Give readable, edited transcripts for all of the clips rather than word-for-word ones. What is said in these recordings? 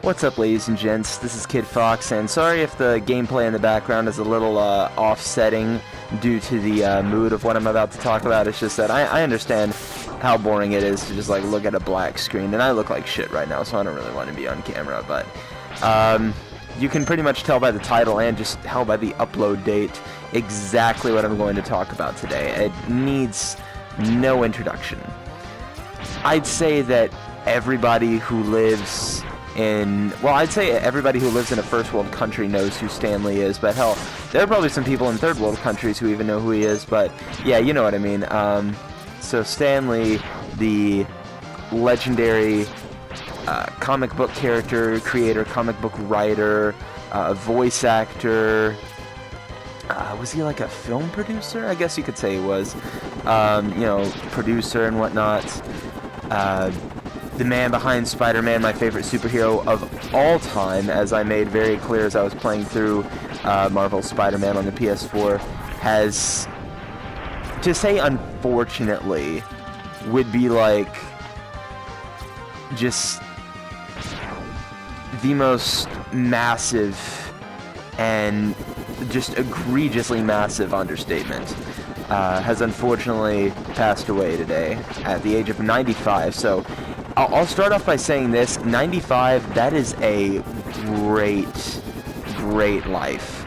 What's up, ladies and gents? This is Kid Fox, and sorry if the gameplay in the background is a little offsetting due to the mood of what I'm about to talk about. It's just that I understand how boring it is to just like look at a black screen, and I look like shit right now, so I don't really want to be on camera, but you can pretty much tell by the title and just tell by the upload date exactly what I'm going to talk about today. It needs no introduction. I'd say that everybody who lives I'd say everybody who lives in a first world country knows who Stan Lee is, but hell, there are probably some people in third world countries who even know who he is, but yeah, you know what I mean. So Stan Lee, the legendary comic book character, creator, comic book writer, voice actor, was he like a film producer? I guess you could say he was, producer and whatnot. The man behind Spider-Man, my favorite superhero of all time, as I made very clear as I was playing through Marvel's Spider-Man on the PS4, has, to say unfortunately, would be like just the most massive and just egregiously massive understatement. Has unfortunately passed away today at the age of 95. So I'll start off by saying this: 95, that is a great life.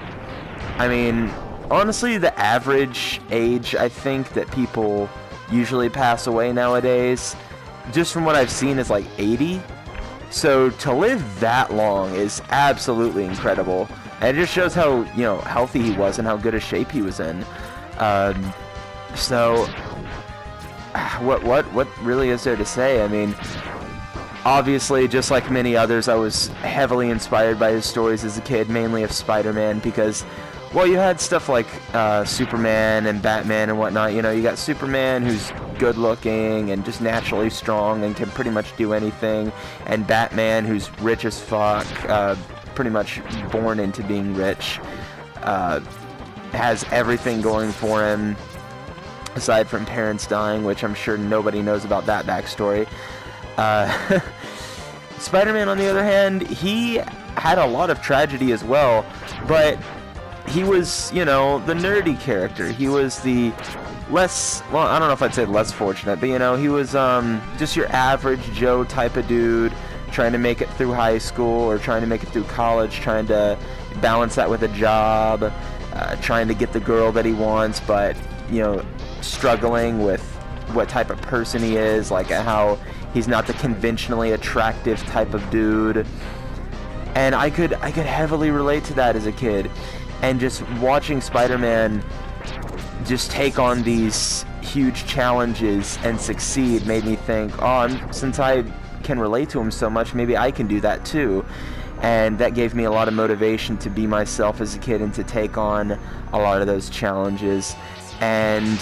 I mean, honestly, the average age, I think, that people usually pass away nowadays, just from what I've seen, is like 80. So to live that long is absolutely incredible. And it just shows how, healthy he was and how good a shape he was in. So what really is there to say? I mean, obviously, just like many others, I was heavily inspired by his stories as a kid, mainly of Spider-Man, because, well, you had stuff like Superman and Batman and whatnot. You got Superman, who's good-looking and just naturally strong and can pretty much do anything, and Batman, who's rich as fuck, pretty much born into being rich, has everything going for him, aside from parents dying, which I'm sure nobody knows about that backstory. Spider-Man, on the other hand, he had a lot of tragedy as well, but he was, the nerdy character. He was the I don't know if I'd say less fortunate, but, he was just your average Joe type of dude, trying to make it through high school or trying to make it through college, trying to balance that with a job, trying to get the girl that he wants, but, struggling with what type of person he is, like how he's not the conventionally attractive type of dude. And I could heavily relate to that as a kid. And just watching Spider-Man just take on these huge challenges and succeed made me think, since I can relate to him so much, maybe I can do that too. And that gave me a lot of motivation to be myself as a kid and to take on a lot of those challenges. And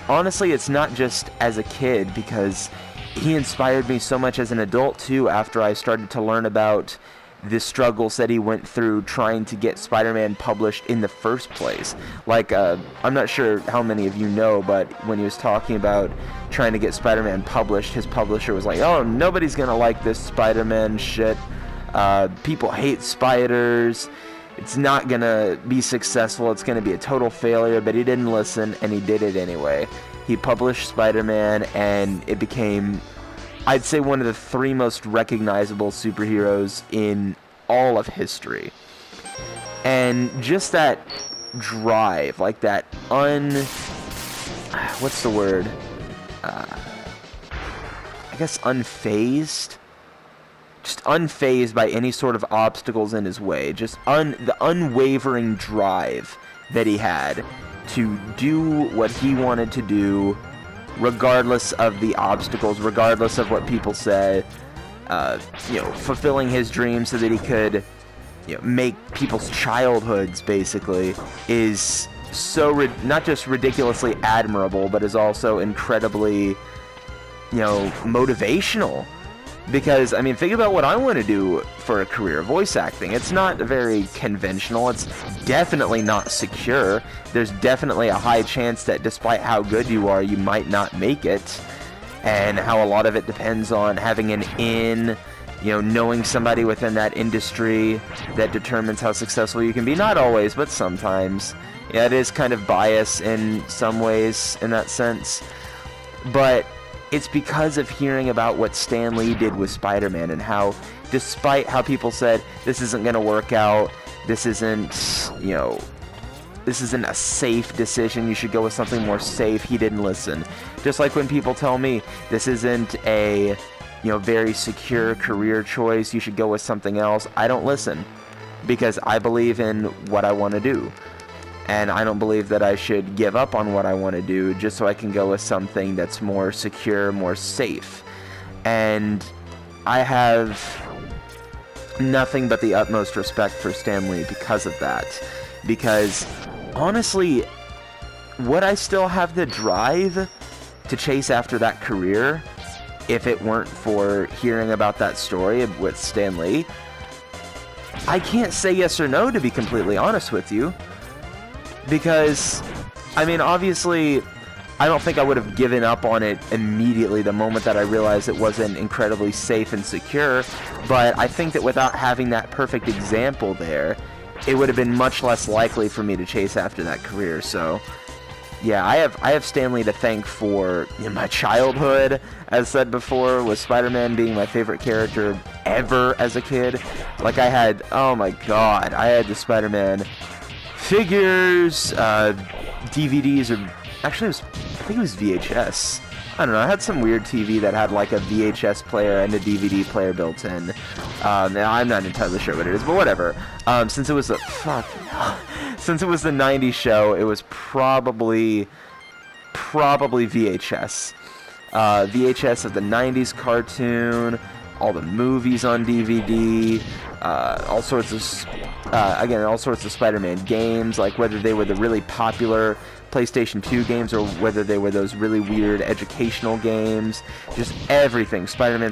honestly, it's not just as a kid, because he inspired me so much as an adult too, after I started to learn about the struggles that he went through trying to get Spider-Man published in the first place. Like, I'm not sure how many of you know, but when he was talking about trying to get Spider-Man published, his publisher was like, oh, nobody's gonna like this Spider-Man shit. People hate spiders. It's not gonna be successful. It's gonna be a total failure. But he didn't listen, and he did it anyway. He published Spider-Man, and it became, I'd say, one of the 3 most recognizable superheroes in all of history. And just that drive, like that what's the word? I guess unfazed? Just unfazed by any sort of obstacles in his way. Just the unwavering drive that he had to do what he wanted to do, regardless of the obstacles, regardless of what people say. Fulfilling his dreams so that he could, make people's childhoods, basically, is so not just ridiculously admirable, but is also incredibly, motivational. Because, I mean, think about what I want to do for a career, voice acting. It's not very conventional. It's definitely not secure. There's definitely a high chance that despite how good you are, you might not make it. And how a lot of it depends on having an in you know, knowing somebody within that industry that determines how successful you can be. Not always, but sometimes. Yeah, it is kind of bias in some ways in that sense. But it's because of hearing about what Stan Lee did with Spider-Man and how, despite how people said, this isn't going to work out, this isn't, you know, this isn't a safe decision, you should go with something more safe, he didn't listen. Just like when people tell me, this isn't a, you know, very secure career choice, you should go with something else, I don't listen. Because I believe in what I want to do. And I don't believe that I should give up on what I want to do just so I can go with something that's more secure, more safe. And I have nothing but the utmost respect for Stan Lee because of that. Because, honestly, would I still have the drive to chase after that career if it weren't for hearing about that story with Stan Lee? I can't say yes or no, to be completely honest with you. Because, I mean, obviously, I don't think I would have given up on it immediately the moment that I realized it wasn't incredibly safe and secure, but I think that without having that perfect example there, it would have been much less likely for me to chase after that career. So, yeah, I have Stan Lee to thank for, you know, my childhood, as said before, with Spider-Man being my favorite character ever as a kid. Like, I had, oh my god, I had the Spider-Man figures, DVDs, or actually I think it was VHS. I don't know, I had some weird TV that had like a VHS player and a DVD player built in. Now I'm not entirely sure what it is, but whatever. Since it was the since it was the 90s show, it was probably VHS. VHS of the 90s cartoon, all the movies on DVD, all sorts of Spider-Man games, like whether they were the really popular PlayStation 2 games or whether they were those really weird educational games, just everything, Spider-Man.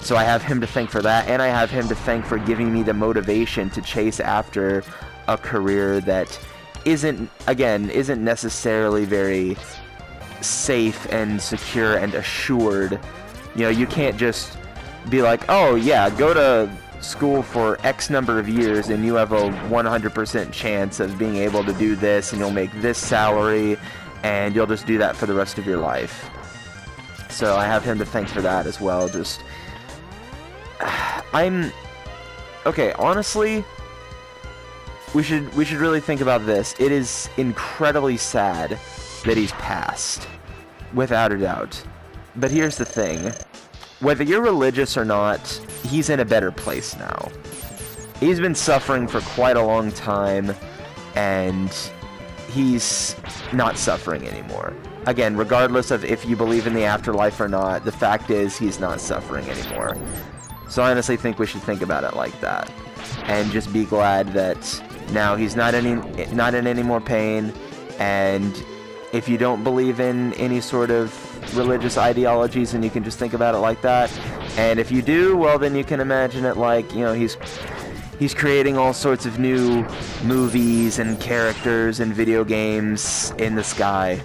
So I have him to thank for that, and I have him to thank for giving me the motivation to chase after a career that isn't necessarily very safe and secure and assured. You know, you can't just be like, oh yeah, go to school for X number of years and you have a 100% chance of being able to do this and you'll make this salary and you'll just do that for the rest of your life. So I have him to thank for that as well. Just, okay, honestly, we should really think about this. It is incredibly sad that he's passed, without a doubt. But here's the thing. Whether you're religious or not, he's in a better place now. He's been suffering for quite a long time, and he's not suffering anymore. Again, regardless of if you believe in the afterlife or not, the fact is he's not suffering anymore. So I honestly think we should think about it like that. And just be glad that now he's not in any more pain, and if you don't believe in any sort of religious ideologies, and you can just think about it like that. And if you do, well, then you can imagine it like, you know, he's creating all sorts of new movies and characters and video games in the sky.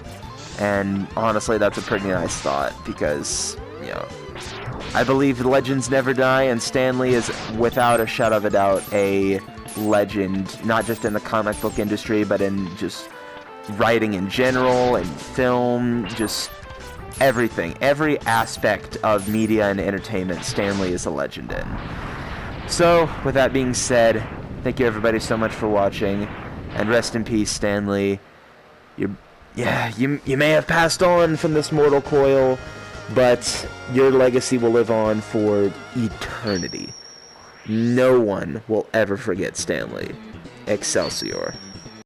And honestly, that's a pretty nice thought, because, you know, I believe legends never die, and Stan Lee is, without a shadow of a doubt, a legend, not just in the comic book industry, but in just writing in general, and film, just everything. Every aspect of media and entertainment, Stan Lee is a legend in. So, with that being said, thank you everybody so much for watching, and rest in peace, Stan Lee. You may have passed on from this mortal coil, but your legacy will live on for eternity. No one will ever forget Stan Lee. Excelsior.